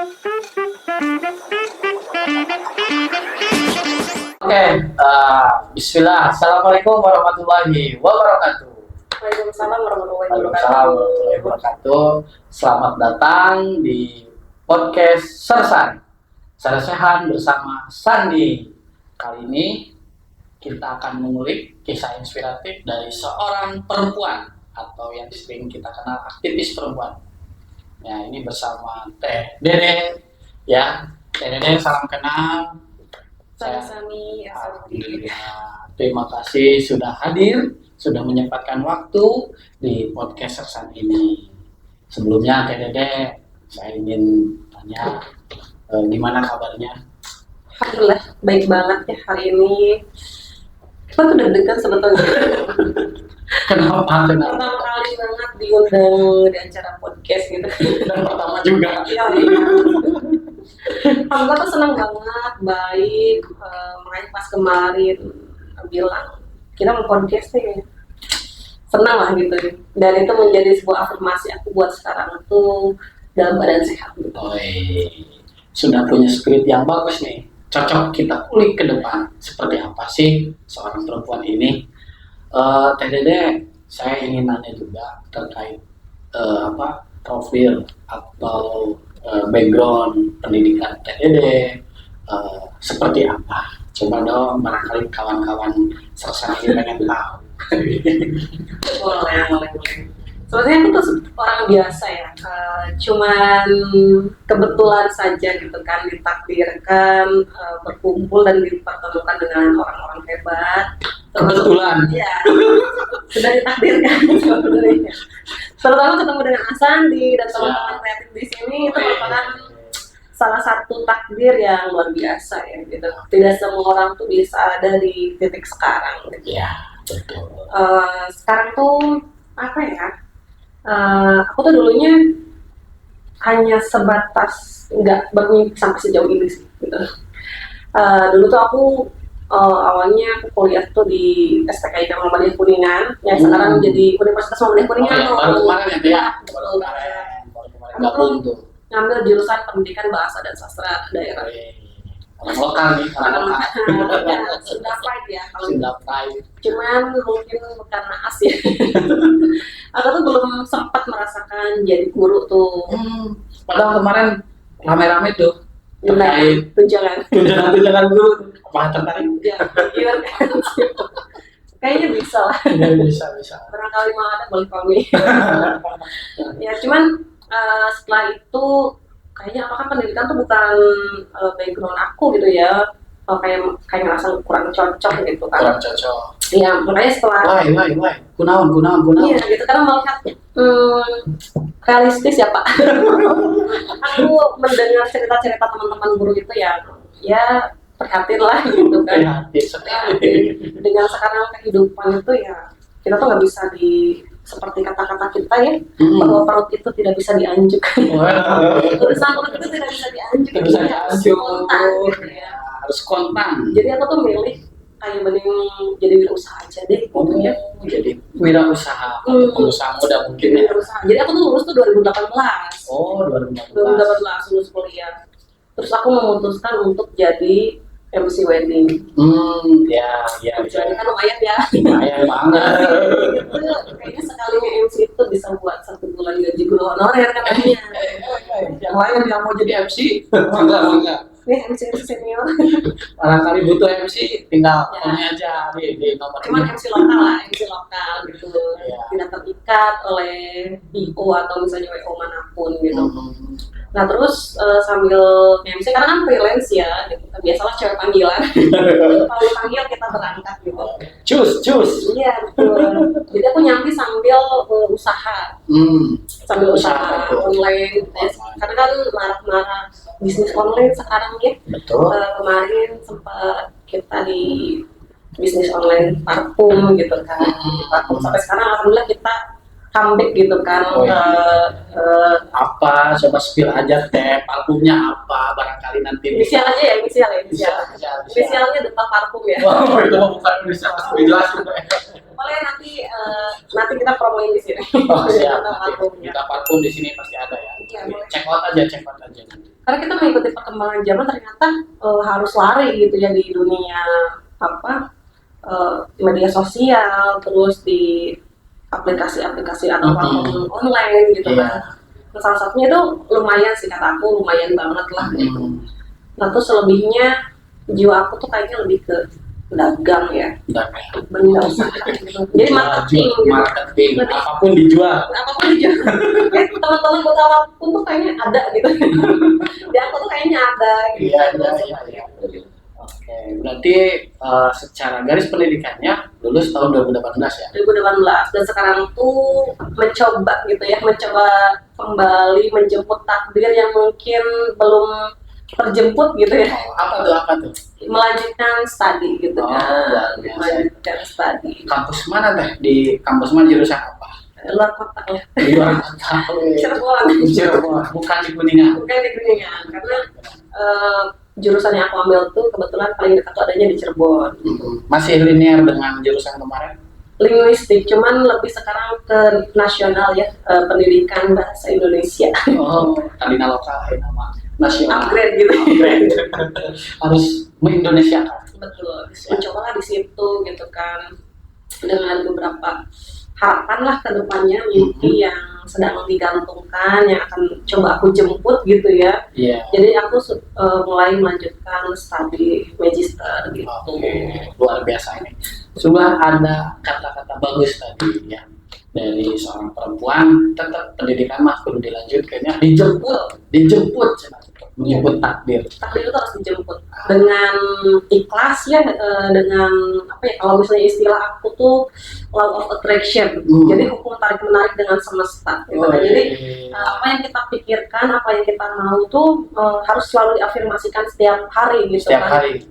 Oke, Bismillah. Assalamualaikum warahmatullahi wabarakatuh. Waalaikumsalam warahmatullahi Waalaikumsalam wabarakatuh. warahmatullahi wabarakatuh. Selamat datang di podcast Sersan Sersehan bersama Sandi. Kali ini kita akan mengulik kisah inspiratif dari seorang perempuan atau yang sering kita kenal aktivis perempuan. Ya, ini bersama Teh Dede. Ya, Teh Dede, salam kenal. Saya Sami Asadi. Terima kasih sudah hadir, sudah menyempatkan waktu di podcast Sersan ini. Sebelumnya Teh Dede, saya ingin tanya gimana kabarnya? Alhamdulillah baik banget ya hari ini. Kita tuh deg-degan sebetulnya. Kenapa? Pertama kali banget diundang di acara podcast gitu. Dan pertama juga. Iya. Alhamdulillah tuh senang banget, baik. Makanya pas kemarin bilang kita mau podcast nih. Senang lah gitu. Dan itu menjadi sebuah afirmasi aku buat sekarang tuh dalam badan sehat gitu. Sudah punya spirit yang bagus nih. Cocok kita kulik ke depan. Seperti apa sih seorang perempuan ini? Teh Dede, saya ingin nanya juga terkait profil atau background pendidikan Teh Dede seperti apa? Coba dong, barangkali kawan-kawan Sersan ini pengen tahu. Boleh. Sebenarnya aku tuh orang biasa ya, cuman kebetulan saja gitu kan ditakdirkan berkumpul dan dipertemukan dengan orang-orang hebat. Kebetulan. Iya, sudah ditakdirkan sebenarnya. Terutama ketemu dengan Asandi dan teman-teman kreatif di sini itu merupakan salah satu takdir yang luar biasa ya gitu. Tidak semua orang tuh bisa ada di titik sekarang. Gitu. Iya, betul. Sekarang tuh apa ya? Aku tuh dulunya hanya sebatas nggak bermimpi sampai sejauh ini sih gitu. Dulu tuh aku awalnya aku kuliah tuh di STKIP Muhammadiyah Kuningan yang sekarang menjadi Universitas Muhammadiyah Kuningan. Baru kemarin ya, baru kemarin gabung tuh. Ngambil jurusan Pendidikan Bahasa dan Sastra Daerah. Orang lokal nih, orang lokal. Sudah fight ya kalau Sudah fight. cuman mungkin karena ya. Aku tuh belum sempat merasakan jadi guru tuh. Padahal kemarin rame-rame tuh terkait tunjangan guru. Apa tertarik? ya, iya kan. Kayaknya bisa lah, Bisa. barangkali mau ada boleh kami. Ya cuman setelah itu kayaknya apakah pendidikan tuh bukan background aku gitu ya. Kayak ngerasa kurang cocok gitu kan. Kurang cocok. Iya, makanya setelah Why? Kunaon. iya gitu karena melihat realistis ya Pak. Aku mendengar cerita-cerita teman-teman guru itu ya prihatin lah gitu kan. Dengan sekarang kehidupan itu ya kita tuh nggak bisa seperti kata-kata kita ya bahwa perut itu tidak bisa dianjuk. Urusan perut itu tidak bisa dianjuk. Tidak bisa dianjuk. Spontan gitu ya. Harus kontan. Jadi aku tuh milih kayak mending jadi wirausaha aja deh gitu ya. Jadi wirausaha, pengusaha muda mungkin ya. Wirausaha. Jadi aku tuh lulus tuh 2018. Oh, 2018. 2018 lulus kuliah. Terus aku memutuskan untuk jadi MC wedding. Ya. Jadi kan lumayan ya. Lumayan banget. Itu kayaknya sekalinya MC itu bisa buat 1 bulan gaji guru honorer katanya. Yang lain yang mau jadi MC, enggak. Nih MC senior. Barangkali butuh MC, tinggal ini aja di nomor Cuman ini. MC lokal gitu. Iya. Tidak terikat oleh IO atau misalnya WO manapun gitu. Nah terus sambil MC karena kan freelance ya, gitu. Biasalah cewek panggilan. Kalau dipanggil kita berangkat gitu. Cus. Iya betul. Jadi aku nyambi sambil usaha. Sambil usaha online. Karena kan marak-marak bisnis online sekarang ya. Betul. Kemarin sempat kita di bisnis online parfum gitu kan. Parfum sampai sekarang alhamdulillah kita comeback gitu kan. Apa? Coba spill aja Teh, parfumnya apa? Barangkali nanti Inisial aja ya, inisial. Inisialnya Duta Parfum ya. Wow, itu bukan inisial, masih dijelasin. Boleh nanti kita promoin di sini. Oh siap, Duta Parfumnya. kita parfum di sini pasti ada ya. Iya, boleh. Check out aja nanti. karena kita mengikuti perkembangan zaman ternyata harus lari gitu ya di dunia media sosial, terus di aplikasi-aplikasi atau platform online gitu kan. Nah, salah satunya itu lumayan sih kata aku, lumayan banget lah gitu. Nah terus selebihnya jiwa aku tuh kayaknya lebih ke dagang ya, benda usaha gitu. Jadi marketing gitu. Apapun dijual. Teman-teman buat apapun tuh kayaknya ada gitu. Di aku tuh kayaknya ada gitu. Iya. Oke, berarti secara garis pendidikannya lulus tahun 2018 ya? 2018, dan sekarang tuh mencoba gitu ya, mencoba kembali menjemput takdir yang mungkin belum terjemput gitu ya. Apa tuh? Melanjutkan studi gitu kan. Melanjutkan studi. Kampus mana teh? Di kampus mana, jurusan apa? Luar kota ya. Di luar kota. Cirebon. Bukan di Kuningan. Karena jurusan yang aku ambil tuh kebetulan paling dekat tuh adanya di Cirebon. Masih linear dengan jurusan kemarin? Linguistik, cuman lebih sekarang ke nasional ya, pendidikan bahasa Indonesia. Oh, tadi lokal ya, nama nasional. Upgrade gitu. Harus mengindonesiakan. Betul. Mencobalah di situ gitu kan, dengan beberapa harapan lah ke depannya, mimpi yang sedang digantungkan yang akan coba aku jemput gitu ya. Jadi aku mulai melanjutkan studi magister gitu. Luar biasa ini. Sudah ada kata-kata bagus tadi ya dari seorang perempuan, tetap pendidikan mah perlu dilanjutkan ya, dijemput menyebut takdir itu harus dijemput dengan ikhlas ya, dengan apa ya, kalau misalnya istilah aku tuh law of attraction, jadi hukum tarik menarik dengan semesta gitu kan. Jadi apa yang kita pikirkan, apa yang kita mau tuh harus selalu diafirmasikan setiap hari gitu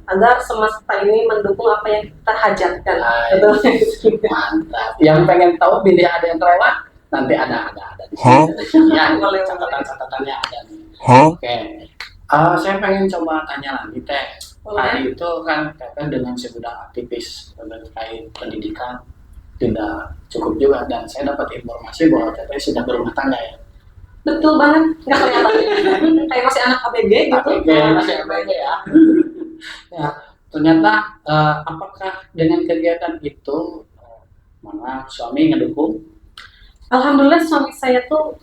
agar semesta ini mendukung apa yang kita hajatkan. Mantap. Yang pengen tahu bila ada yang terlewat, nanti ada di sini. Ya, catatan-catatannya ada nih. Oke. Saya pengen coba tanya lagi teh. Tadi itu kan Teteh dengan segudang aktivis terkait pendidikan tidak cukup juga, dan saya dapat informasi bahwa Teteh sudah berumah tangga ya. Betul banget, nggak kelihatan. Kayak masih anak ABG gitu. Masih ABG ya. Ya, ternyata apakah dengan kegiatan itu mana suami ngedukung? Alhamdulillah suami saya tuh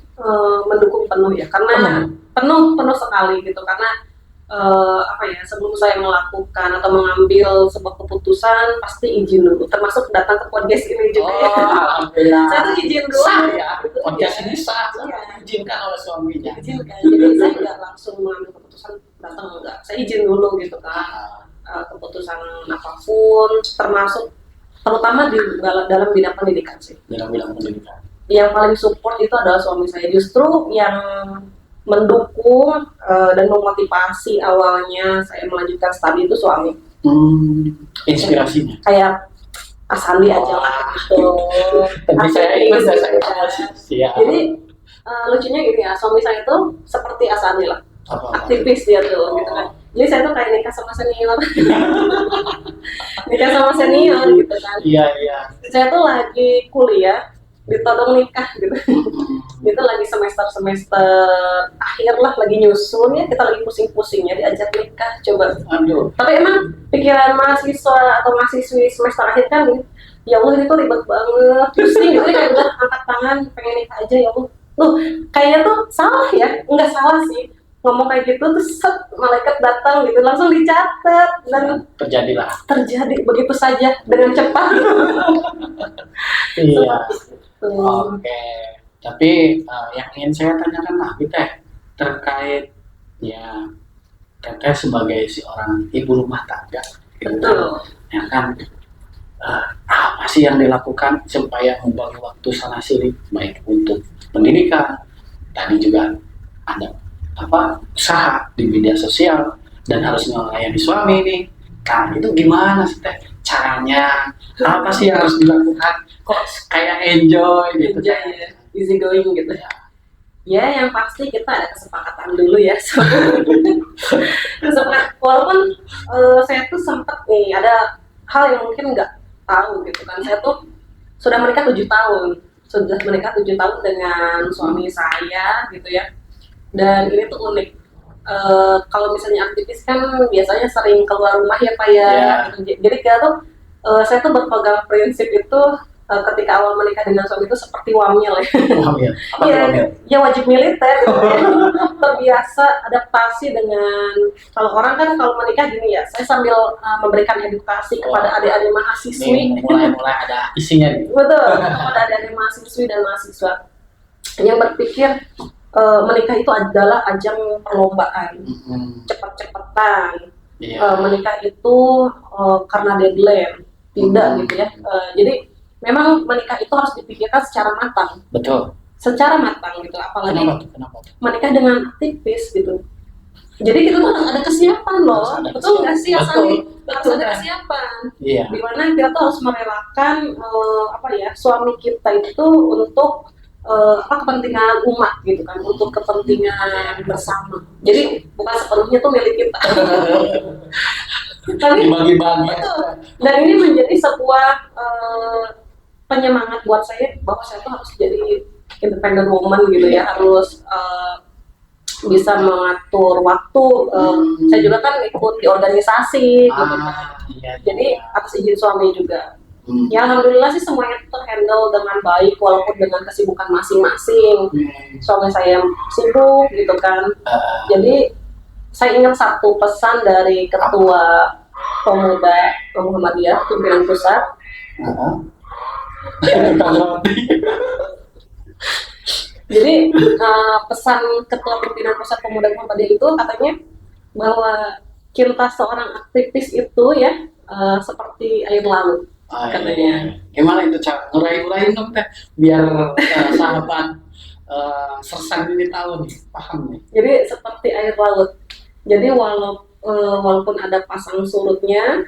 mendukung penuh ya, karena penuh sekali gitu, karena sebelum saya melakukan atau mengambil sebuah keputusan pasti izin dulu, termasuk datang ke podcast ini juga. Alhamdulillah. Saya tuh izin dulu. Podcast ini sah, diizinkan oleh suaminya. Diizinkan, jadi saya nggak langsung mengambil keputusan datang, enggak. Saya izin dulu gitu kan. Keputusan apapun, terutama dalam bidang pendidikan sih. Dalam bidang pendidikan. Yang paling support itu adalah suami saya, justru yang mendukung dan memotivasi awalnya saya melanjutkan studi itu suami. Inspirasinya kayak Asandi aja lah gitu. Tapi saya ikut Jadi lucunya gini ya, suami saya itu seperti Asandi lah, aktivis dia tuh gitu kan. Jadi saya tuh kayak nikah sama senior gitu kan. Iya. Saya tuh lagi kuliah ditodong nikah gitu. Itu lagi semester akhir lah, lagi nyusun ya, kita lagi pusing-pusingnya diajak nikah coba. Tapi emang pikiran mahasiswa atau mahasiswi semester akhir kan, ya Allah ini tuh ribet banget, pusing gitu, kayak udah angkat tangan pengen nikah aja, ya Allah. Loh, kayaknya tuh salah ya, enggak salah sih ngomong kayak gitu, terus malaikat datang gitu, langsung dicatat dan terjadi begitu saja dengan cepat. Iya. Oke. Tapi yang ingin saya tanyakan lagi teh terkait ya Teteh sebagai seorang ibu rumah tangga. Betul. Ya kan, apa sih yang dilakukan supaya membagi waktu sana sini, baik untuk pendidikan, tadi juga ada usaha di media sosial dan harus melayani suami nih. Nah itu gimana sih teh caranya? Apa sih yang harus dilakukan? Kok kayak enjoy gitu? Ya, easy going gitu ya. Ya yang pasti kita ada kesepakatan dulu ya. Walaupun saya tuh sempat nih ada hal yang mungkin nggak tahu gitu kan. Saya tuh sudah menikah 7 tahun dengan suami saya gitu ya. Dan ini tuh unik kalau misalnya aktivis kan biasanya sering keluar rumah ya Pak ya. Gitu. Jadi kita tuh saya tuh berpegang prinsip itu ketika awal menikah dengan suami itu seperti wamil ya. Wamil. Apa tuh wamil? Ya wajib militer gitu ya. Terbiasa adaptasi dengan, kalau orang kan kalau menikah gini ya, saya sambil memberikan edukasi kepada adik-adik mahasiswi. Mulai ada isinya nih. Betul, kepada adik-adik mahasiswi dan mahasiswa yang berpikir menikah itu adalah ajang perlombaan, cepet-cepetan. Menikah itu karena deadline, tidak gitu ya. Jadi memang menikah itu harus dipikirkan secara matang. Betul. Secara matang gitu, apalagi Kenapa? menikah dengan aktivis gitu. Jadi kita tuh harus ada kesiapan loh, betul nggak sih Asani? Harus ada kesiapan. Iya. Dimana kita tuh harus merelakan suami kita itu untuk kepentingan umat gitu kan, untuk kepentingan bersama. Jadi bukan sepenuhnya tuh milik kita. Tapi dibagi-bagi. Dan ini menjadi sebuah penyemangat buat saya bahwa saya tuh harus jadi independent woman gitu ya, harus bisa mengatur waktu. Saya juga kan ikut di organisasi gitu kan. Jadi atas izin suami juga. Ya alhamdulillah sih semuanya terhandle dengan baik walaupun dengan kesibukan masing-masing. Suami saya sibuk gitu kan. Jadi saya ingat satu pesan dari Ketua Pemuda Muhammadiyah pimpinan pusat. Jadi pesan Ketua Pimpinan Pusat Pemuda Muhammadiyah itu katanya bahwa cinta seorang aktivis itu ya seperti air laut. Katanya. Gimana itu Cak? Ngurai-ngurain dong teh biar sahabat Sersan ini tahu nih, paham nih. Jadi seperti air laut. Jadi walaupun ada pasang surutnya,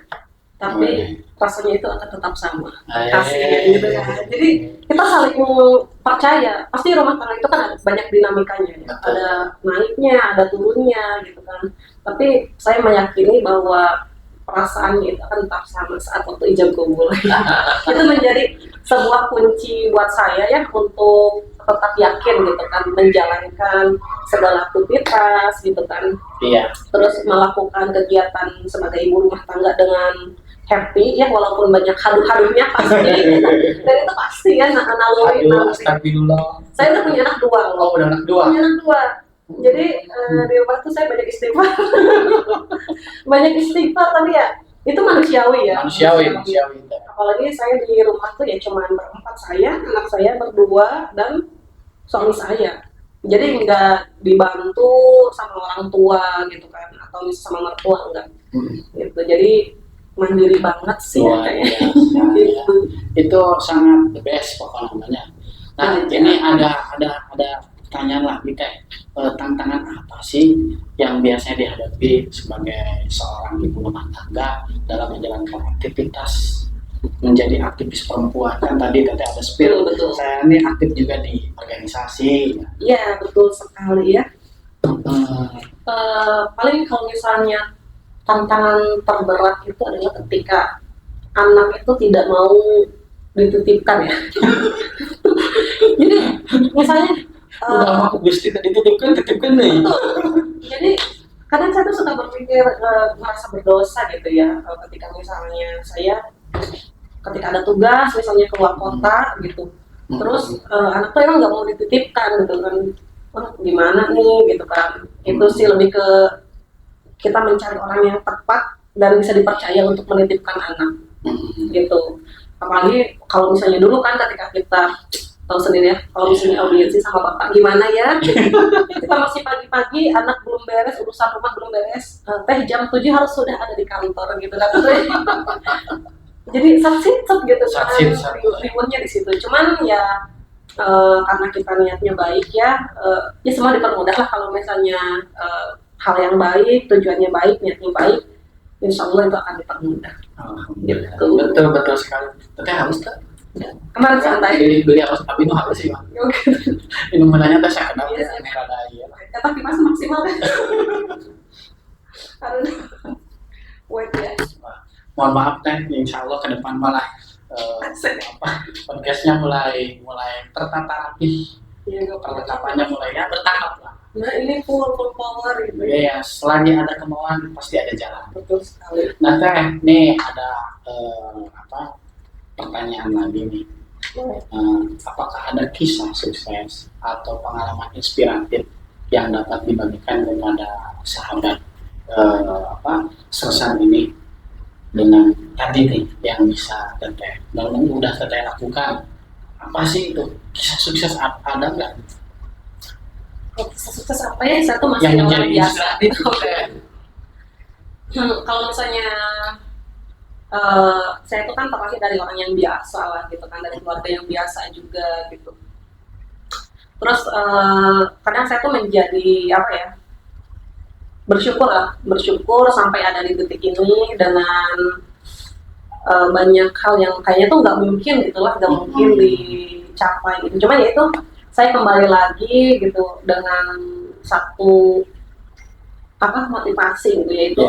tapi rasanya itu akan tetap sama. Kasihnya gitu kan. Jadi kita saling percaya. Pasti rumah tangga itu kan ada banyak dinamikanya. Ya. Ada naiknya, ada turunnya gitu kan. Tapi saya meyakini bahwa perasaannya itu akan tetap sama saat waktu ijab kabul. Itu menjadi sebuah kunci buat saya ya untuk tetap yakin gitu kan, menjalankan segala aktivitas gitu kan. Iya. Terus melakukan kegiatan sebagai ibu rumah tangga dengan happy ya, walaupun banyak haduh-haduhnya pasti. Dan itu pasti ya naluri. Astagfirullah. Saya udah punya anak 2 loh. Oh, udah anak 2. Punya anak 2. Jadi di rumah tuh saya banyak istighfar. Banyak istighfar, tapi ya itu manusiawi ya. Manusiawi. Apalagi saya di rumah tuh ya cuma berempat, saya, anak saya berdua dan suami saya. Jadi nggak dibantu sama orang tua gitu kan, atau sama mertua enggak. Gitu. Jadi mandiri banget sih ya, kayaknya. Gitu. Itu sangat the best pokoknya. Nah, ini ada pertanyaan lagi kayak tantangan apa sih yang biasanya dihadapi sebagai seorang ibu rumah tangga dalam menjalankan aktivitas menjadi aktivis perempuan? Kan tadi ada spill. Betul. Saya ini aktif juga di organisasi. Iya, betul sekali ya. Paling kalau misalnya tantangan terberat itu adalah ketika anak itu tidak mau dititipkan ya. Jadi misalnya udah aku Gusti tadi titipkan nih. Jadi kadang saya tuh suka berpikir merasa berdosa gitu ya, ketika misalnya saya ketika ada tugas misalnya keluar kota gitu, terus anak tuh emang nggak mau dititipkan gitu kan. Gimana nih gitu kan. Itu sih lebih ke kita mencari orang yang tepat dan bisa dipercaya untuk menitipkan anak gitu. Apalagi kalau misalnya dulu kan ketika kita tahu sendiri ya, kalau misalnya audiensi sama bapak gimana ya, kita masih pagi-pagi, anak belum beres, urusan rumah belum beres, jam 7 harus sudah ada di kantor gitu kan. Jadi saksit gitu kan, ributnya di situ. Cuman ya karena kita niatnya baik ya semua dipermudah lah kalau misalnya hal yang baik, tujuannya baik, niatnya baik, insya Allah itu akan dipermudah. Gitu. Betul sekali. Tapi harus kan? Kemarin santai. Beli apa minum apa sih, Bang? Minum menanya teh saya kenal ya, merah daya. Kata kipas maksimal kan? Wait ya. Mohon maaf teh, insya Allah ke depan malah podcastnya mulai tertata rapi. Perlengkapannya mulai ya bertahap lah. Nah ini full power gitu. Ya, selagi ada kemauan pasti ada jalan. Betul sekali. Nah teh, nih ada pertanyaan lagi nih. Apakah ada kisah sukses atau pengalaman inspiratif yang dapat dibagikan kepada sahabat Sersan ini dengan tadi nih yang bisa teteh dan udah teteh lakukan? Apa sih itu kisah sukses, ada nggak? Kisah sukses apa ya? Satu masih Yang orang menjadi biasa. inspiratif. Kalau misalnya saya itu kan terlahir dari orang yang biasa lah gitu kan, dari keluarga yang biasa juga gitu. Terus kadang saya tuh menjadi apa ya, bersyukur sampai ada di detik ini dengan banyak hal yang kayaknya tuh nggak mungkin gitulah, nggak mungkin dicapai gitu. Cuma ya itu saya kembali lagi gitu dengan satu motivasi gitu, yaitu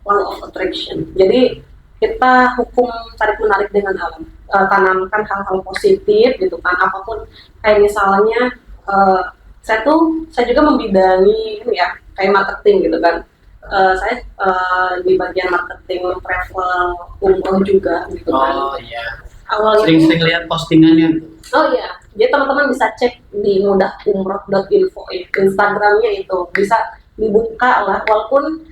law of attraction. Jadi kita hukum tarik menarik dengan alam, tanamkan hal-hal positif gitu kan, apapun. Kayak misalnya saya juga membidangi ini ya, kayak marketing gitu kan. Saya di bagian marketing travel umroh juga gitu kan. Oh iya. Awalnya Sering-sering lihat postingannya. Oh iya, jadi teman-teman bisa cek di mudahumroh.info ya, Instagramnya itu bisa dibuka lah, walaupun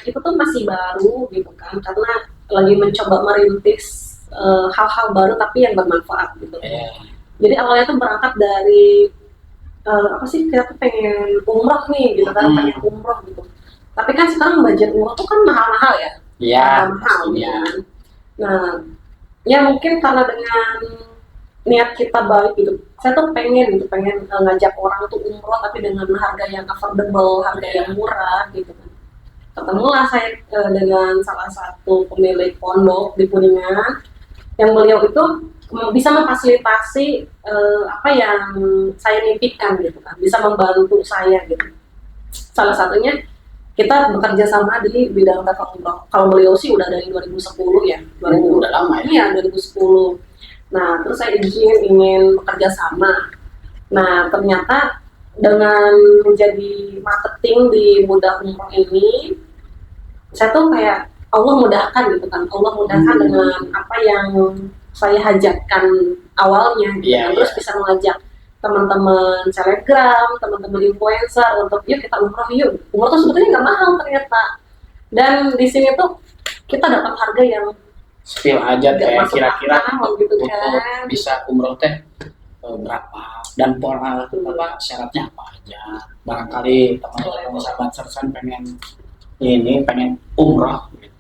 itu tuh masih baru gitu kan, karena lagi mencoba merintis hal-hal baru tapi yang bermanfaat gitu. Jadi awalnya tuh berangkat dari kita tuh pengen umroh nih gitu kan, pengen umroh gitu. Tapi kan sekarang budget umroh tuh kan mahal-mahal ya. Iya. Mahal gitu kan. Nah, ya mungkin karena dengan niat kita baik gitu, saya tuh pengen ngajak orang tuh umroh tapi dengan harga yang affordable, harga yang murah gitu kan. Ketemulah saya dengan salah satu pemilik pondok di Kuningan, yang beliau itu bisa memfasilitasi apa yang saya mimpikan gitu kan, bisa membantu saya gitu. Salah satunya kita bekerja sama di bidang travel umroh. Kalau beliau sih udah dari 2010 ya. Udah lama ya? Iya, 2010. Nah, terus saya ingin bekerja sama. Nah, ternyata dengan menjadi marketing di Mudah Umroh ini, saya tuh kayak Allah mudahkan gitu kan. Allah mudahkan dengan apa yang saya hajatkan awalnya gitu. Terus bisa mengajak teman-teman selebgram, teman-teman influencer untuk yuk kita umroh yuk. Umroh tuh sebetulnya nggak mahal ternyata. Dan di sini tuh kita dapat harga yang spill aja teh, kira-kira gitu untuk kan. bisa umroh teh berapa dan pola syaratnya apa aja. Barangkali teman-teman sahabat Sersan pengen umroh gitu.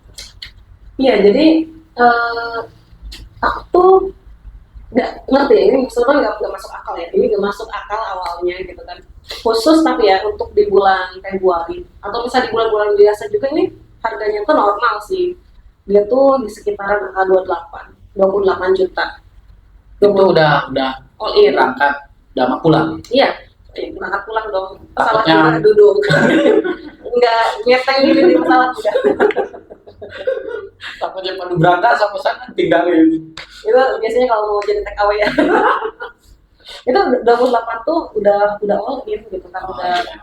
Iya, jadi aku tuh nggak ngerti ya, ini sebetulnya nggak masuk akal ya, ini nggak masuk akal awalnya gitu kan. Khusus tapi ya untuk di bulan Februari atau misalnya di bulan-bulan biasa juga ini harganya tuh normal sih. Dia tuh di sekitaran angka 28 juta. Itu udah all in, berangkat, udah mau pulang. Iya, berangkat pulang dong. Takutnya Pesawat duduk. Enggak nyeteng gitu di pesawat udah. Takutnya pada berangkat sama sana tinggalin. Itu biasanya kalau mau jadi take away ya. Itu 28 tuh udah all in gitu kan, udah. Iya.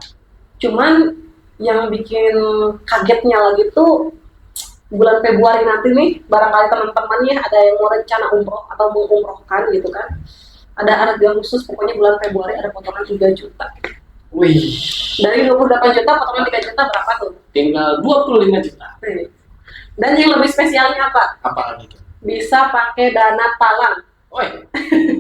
Cuman yang bikin kagetnya lagi tuh bulan Februari nanti nih, barangkali teman-temannya ada yang mau rencana umroh atau mau umrohkan gitu kan, ada harga khusus, pokoknya bulan Februari ada potongan 3 juta. Wih. Dari 28 juta potongan 3 juta berapa tuh? Tinggal 25 juta. Dan yang lebih spesialnya apa? Apa lagi tuh? Bisa pakai dana talang. Woi,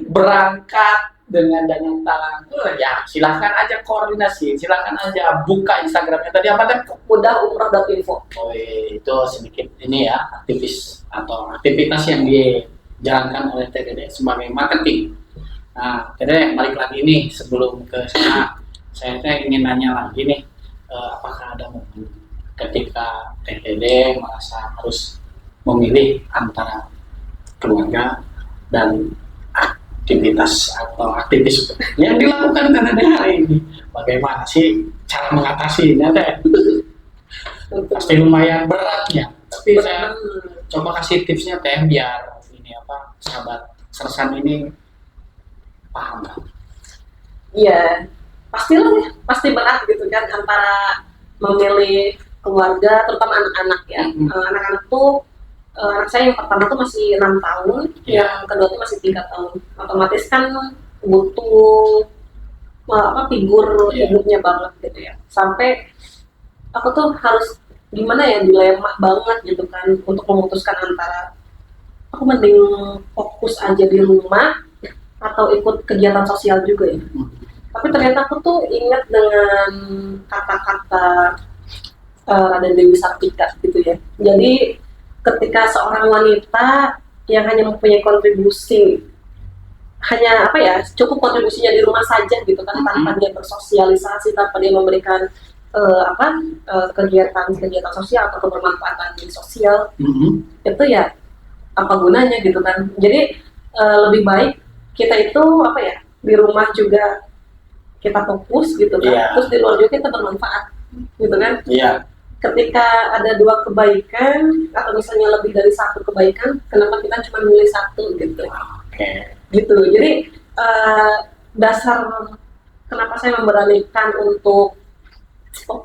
berangkat dengan dana talang. Ya, silahkan aja koordinasi, silahkan aja buka Instagramnya tadi apa kan? Mudahumroh.info. Oh, itu sedikit ini ya, aktivitas yang dijalankan oleh TDD sebagai marketing. Nah, TDD balik lagi nih, sebelum ke sana, saya ingin nanya lagi nih, apakah ada momen ketika TDD merasa harus memilih antara keluarga dan aktivitas yang dilakukan TDD hari ini? Bagaimana sih cara mengatasinya teh? Pasti lumayan berat ya, tapi saya coba kasih tipsnya teh biar ini sahabat Sersan ini paham kan? Iya, pastilah ya, pasti berat gitu kan antara memilih keluarga, terutama anak-anak ya. Anak-anak tuh anak saya yang pertama tuh masih 6 tahun, yang kedua tuh masih 3 tahun. Otomatis kan butuh figur hidupnya banget gitu ya. Sampai aku tuh harus gimana ya, dilema banget gitu kan untuk memutuskan antara aku mending fokus aja di rumah atau ikut kegiatan sosial juga ya. Tapi ternyata aku tuh ingat dengan kata-kata Raden Dewi Sartika gitu ya. Jadi ketika seorang wanita yang hanya mempunyai kontribusi, hanya cukup kontribusinya di rumah saja gitu kan, tanpa dia bersosialisasi, tanpa dia memberikan kegiatan sosial atau kebermanfaatan di sosial, itu ya apa gunanya gitu kan. Jadi lebih baik kita itu di rumah juga kita fokus gitu kan, terus di luar juga kita bermanfaat gitu kan. Ketika ada 2 kebaikan atau misalnya lebih dari 1 kebaikan, kenapa kita cuma milih 1 gitu? Gitu. Jadi dasar kenapa saya memberanikan untuk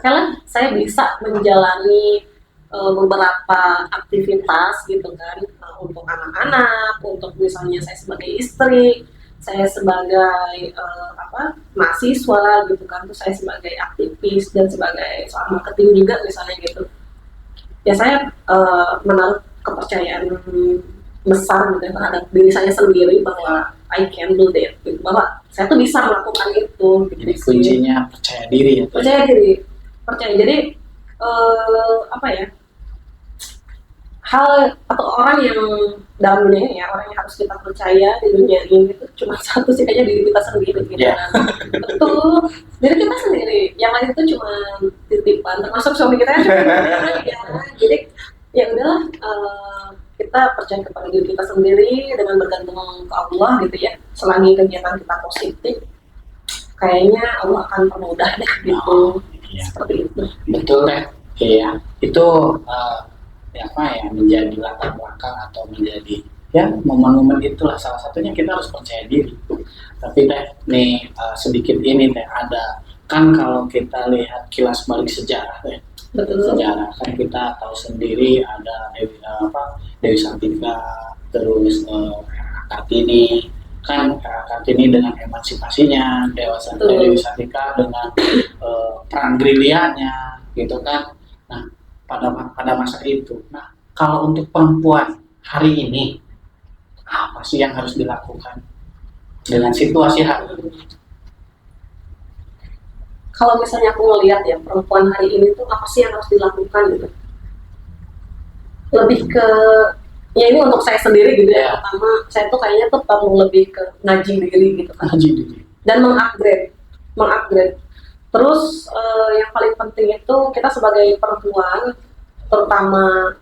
lah, saya bisa menjalani beberapa aktivitas gitu kan, untuk anak-anak, untuk misalnya saya sebagai istri, saya sebagai mahasiswa gitu kan, terus saya sebagai aktivis dan sebagai seorang marketing juga misalnya gitu. Ya saya menaruh kepercayaan besar gitu terhadap diri saya sendiri bahwa I can do that, gitu. Bahwa saya tuh bisa melakukan itu. Gitu. Jadi kuncinya percaya diri ya. Percaya. Jadi hal atau orang yang dalam dunia ini ya, orang yang harus kita percaya di dunia ini itu cuma satu sih, kayaknya diri kita sendiri gitu. Betul, diri kita sendiri. Yang lain itu cuma titipan, termasuk suami kita ya. Jadi ya udahlah, kita percaya kepada diri kita sendiri dengan bergantung ke Allah gitu ya. Selagi kegiatan kita positif, kayaknya Allah akan permudah deh gitu. Seperti itu. Betul deh. Iya, itu menjadi latar belakang atau menjadi momen-momen itulah, salah satunya kita harus percaya diri. Tapi nih sedikit ini ada kan, kalau kita lihat kilas balik sejarah sejarah kan kita tahu sendiri ada Dewi Sartika, terus Kartini kan, Kartini dengan emansipasinya, Dewi Sartika dengan perang gerilyanya gitu kan. Nah, pada masa itu. Nah, kalau untuk perempuan hari ini, apa sih yang harus dilakukan dengan situasi hari ini? Kalau misalnya aku ngelihat ya, perempuan hari ini tuh apa sih yang harus dilakukan gitu? Lebih ke, ya ini untuk saya sendiri gitu ya. Pertama, saya tuh kayaknya tuh perlu lebih ke ngaji diri gitu kan. Ngaji diri. Dan mengupgrade. Terus yang paling penting itu kita sebagai perempuan, terutama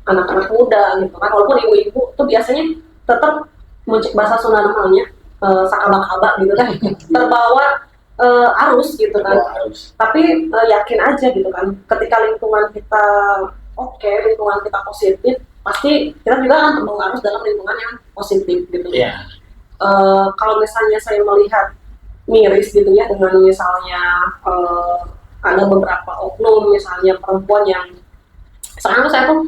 anak-anak muda gitu kan, walaupun ibu-ibu tuh biasanya tetap muncul bahasa Sunda namanya sakabak-kabak gitu kan, terbawa arus gitu kan. Tapi yakin aja gitu kan, ketika lingkungan kita lingkungan kita positif, pasti kita juga akan terbawa arus dalam lingkungan yang positif gitu. Kalau misalnya saya melihat miris gitu ya dengan misalnya ada beberapa oknum misalnya perempuan yang sekarang saya tuh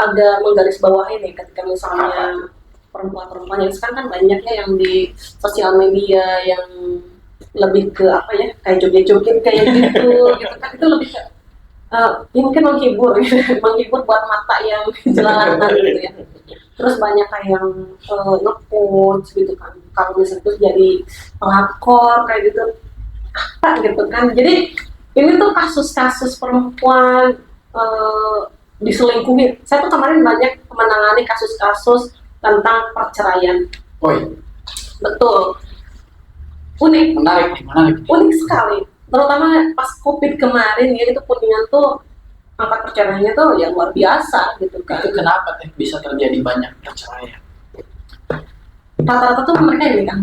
agak menggaris bawahi nih, ketika misalnya perempuan-perempuan yang sekarang kan banyak ya yang di sosial media yang lebih ke kayak joget-joget kayak gitu kan, itu lebih ke mungkin menghibur buat mata yang jelalatan gitu ya. Terus banyak kayak yang nge-coach gitu kan, kalau misalnya itu jadi pelakor kayak gitu gitu kan. Jadi ini tuh kasus-kasus perempuan diselingkuhi. Saya tuh kemarin banyak menangani kasus-kasus tentang perceraian. Betul, unik sekali, terutama pas COVID kemarin ya, itu Kuningan tuh angka perceraiannya tuh ya luar biasa gitu kan. Itu kenapa bisa terjadi banyak perceraian? Rata-rata tuh mereka yang nikah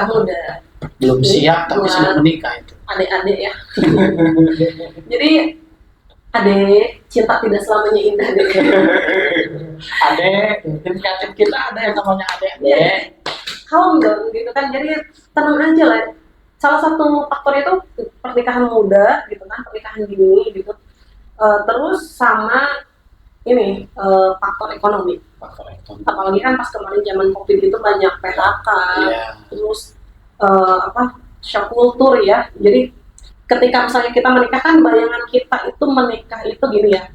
muda. Belum siap tapi sudah menikah itu. Adik-adik ya. Jadi adek, cinta tidak selamanya indah deh. Adek, tim kreatif kita ada yang namanya adek. Kalem dong gitu kan, jadi tenang aja lah. salah satu faktor itu pernikahan muda gitu kan, pernikahan dini gitu. Terus sama ini faktor ekonomi. Apalagi kan pas kemarin zaman COVID itu banyak PHK, terus shock kultur ya. Jadi ketika misalnya kita menikah kan bayangan kita itu menikah itu gini ya,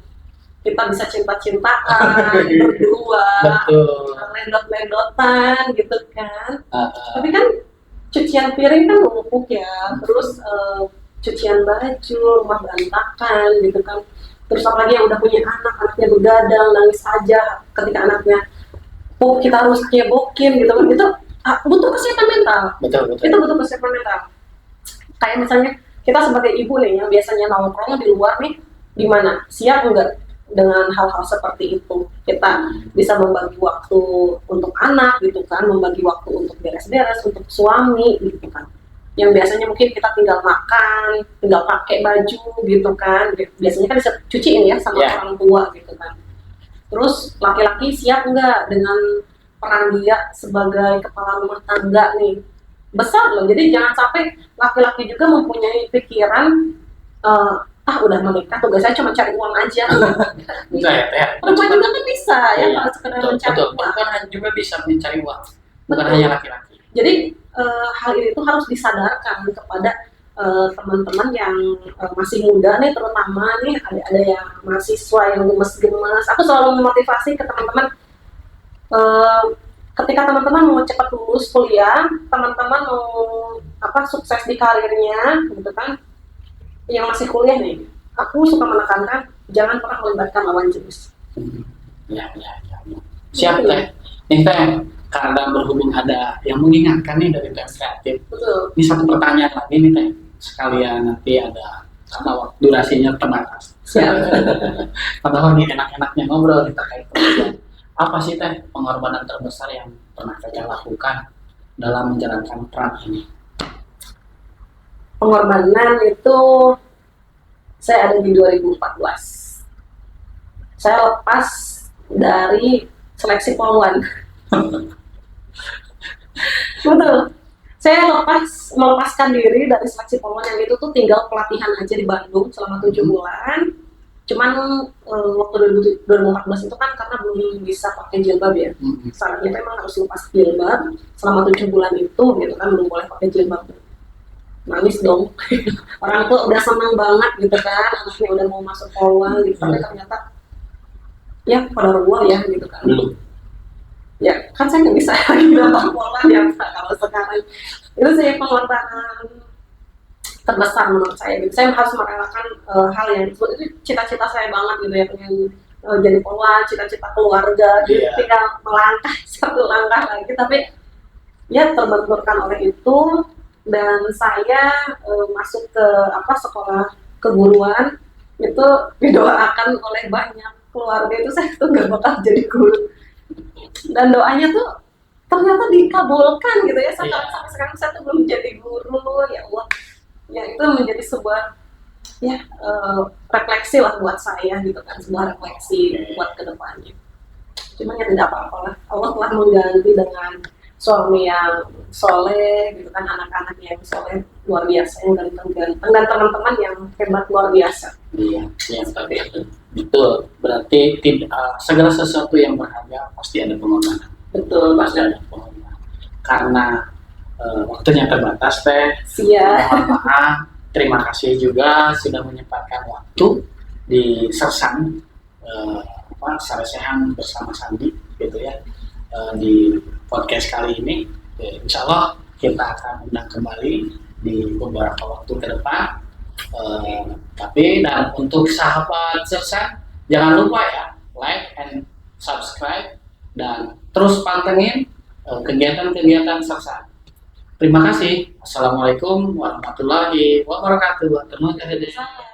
kita bisa cinta-cintaan berdua, lendot-lendotan gitu kan. Tapi kan cucian piring kan numpuk ya, terus cucian baju, rumah berantakan gitu kan. Terus apalagi yang udah punya anak, anaknya begadang, nangis aja ketika anaknya kita harus nyebokin gitu kan. Itu butuh kesiapan mental. Betul. Itu butuh kesiapan mental. Kayak misalnya kita sebagai ibu nih yang biasanya nongkrong di luar nih, gimana? Siap enggak dengan hal-hal seperti itu? Kita bisa membagi waktu untuk anak gitu kan, membagi waktu untuk beres-beres, untuk suami gitu kan. Yang biasanya mungkin kita tinggal makan, tinggal pakai baju gitu kan. Biasanya kan bisa cuciin ya sama orang tua gitu kan. Terus laki-laki siap enggak dengan peran dia sebagai kepala rumah tangga nih? Besar loh, jadi jangan sampai laki-laki juga mempunyai pikiran udah menikah, tugas saya cuma cari uang aja. Enggak ya, perempuan juga kan bisa ya, kalau sekedar mencari uang. Perempuan juga bisa mencari uang, bukan hanya laki-laki. Jadi hal ini tuh harus disadarkan kepada teman-teman yang masih muda nih, terutama nih ada yang mahasiswa yang gemes-gemes. Aku selalu memotivasi ke teman-teman, ketika teman-teman mau cepat lulus kuliah, teman-teman mau sukses di karirnya gitu kan, yang masih kuliah nih, aku suka menekankan jangan pernah melibatkan lawan jenis. Ya. Siap teh. Nih teh, karena berhubung ada yang mengingatkan nih dari Tes Kreatif. Betul. Ini satu pertanyaan lagi nih teh, sekalian nanti ada karena durasinya terbatas. Siap. Padahal lagi enak-enaknya ngobrol terkait pekerjaan. Apa sih teh pengorbanan terbesar yang pernah Teteh lakukan dalam menjalankan peran ini? Pengorbanan itu saya ada di 2014. Saya lepas dari seleksi poluan. Betul. Saya melepaskan diri dari seleksi poluan yang itu tuh tinggal pelatihan aja di Bandung selama 7 bulan. Cuman waktu 2014 itu kan karena belum bisa pakai jilbab ya. Syaratnya memang harus lepas jilbab selama 7 bulan itu gitu kan, belum boleh pakai jilbab. Nangis dong. Orang tuh udah senang banget gitu kan, anaknya udah mau masuk poluan gitu, tapi ternyata ya pada luar ya gitu kan. Ya kan saya nggak bisa lagi dapat poluan ya kalau sekarang. Itu sih pengorbanan terbesar menurut saya gitu. Saya harus merelakan hal yang itu cita-cita saya banget gitu ya, pengen jadi poluan, cita-cita keluarga gitu. Tinggal melangkah satu langkah lagi, tapi ya terbenturkan oleh itu. Dan saya masuk ke sekolah keguruan itu didoakan oleh banyak keluarga, itu saya tuh gak bakal jadi guru, dan doanya tuh ternyata dikabulkan gitu ya. Sampai sekarang saya tuh belum jadi guru, ya Allah. Ya itu menjadi sebuah refleksi lah buat saya gitu kan, sebuah refleksi buat kedepannya. Cuman ya tidak apa-apa lah, Allah telah mengganti dengan suami yang soleh gitu kan, anak-anak yang soleh luar biasa, yang ganteng-ganteng, dan teman-teman yang hebat luar biasa. Iya, seperti itu. Betul. Berarti segala sesuatu yang berharga pasti ada pengorbanan. Betul, pasti ada pengorbanan. Karena waktunya terbatas teh. Siap. Mohon maaf. Terima kasih juga sudah menyempatkan waktu di Sersan Saresehan bersama Sandi gitu ya. Di podcast kali ini, insya Allah kita akan undang kembali di beberapa waktu ke depan. Tapi dan untuk sahabat Sersan, jangan lupa ya like and subscribe dan terus pantengin kegiatan-kegiatan Sersan. Terima kasih. Assalamualaikum warahmatullahi wabarakatuh. Terima kasih.